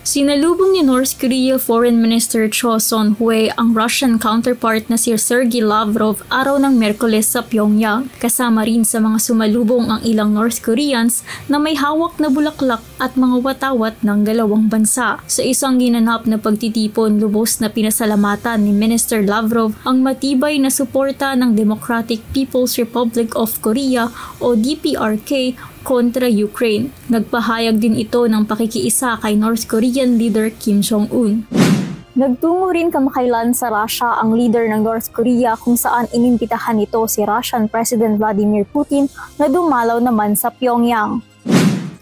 Sinalubong ni North Korea Foreign Minister Cho Son-hui ang Russian counterpart na si Sergey Lavrov araw ng Miyerkules sa Pyongyang. Kasama rin sa mga sumalubong ang ilang North Koreans na may hawak na bulaklak at mga watawat ng dalawang bansa. Sa isang ginanap na pagtitipon, lubos na pinasalamatan ni Minister Lavrov ang matibay na suporta ng Democratic People's Republic of Korea o DPRK kontra Ukraine. Nagpahayag din ito ng pakikiisa kay North Korean leader Kim Jong-un. Nagtungo rin kamakailan sa Russia ang leader ng North Korea kung saan inimbitahan nito si Russian President Vladimir Putin na dumalaw naman sa Pyongyang.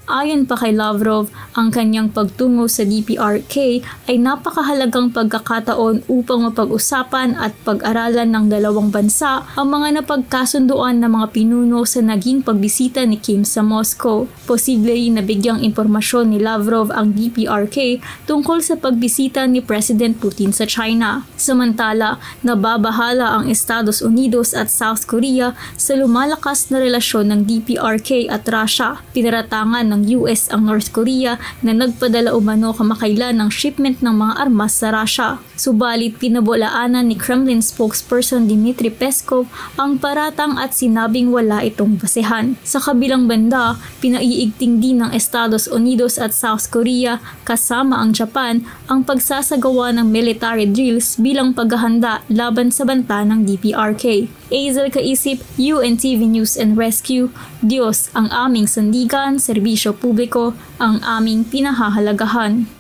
Ayon pa kay Lavrov, ang kanyang pagtungo sa DPRK ay napakahalagang pagkakataon upang mapag-usapan at pag-aralan ng dalawang bansa ang mga napagkasunduan ng mga pinuno sa naging pagbisita ni Kim sa Moscow. Posible rin na bigyang impormasyon ni Lavrov ang DPRK tungkol sa pagbisita ni President Putin sa China. Samantala, nababahala ang Estados Unidos at South Korea sa lumalakas na relasyon ng DPRK at Russia. Pinaratangan ng US ang North Korea na nagpadala umano kamakailan ng shipment ng mga armas sa Russia. Subalit pinabolaanan ni Kremlin spokesperson Dmitry Peskov ang paratang at sinabing wala itong basehan. Sa kabilang banda, pinaiigting din ng Estados Unidos at South Korea kasama ang Japan ang pagsasagawa ng military drills bilang paghahanda laban sa banta ng DPRK. Azel Kaisip, UNTV News and Rescue. Diyos ang aming sandigan, serbisyo publiko ang aming pinahahalagahan.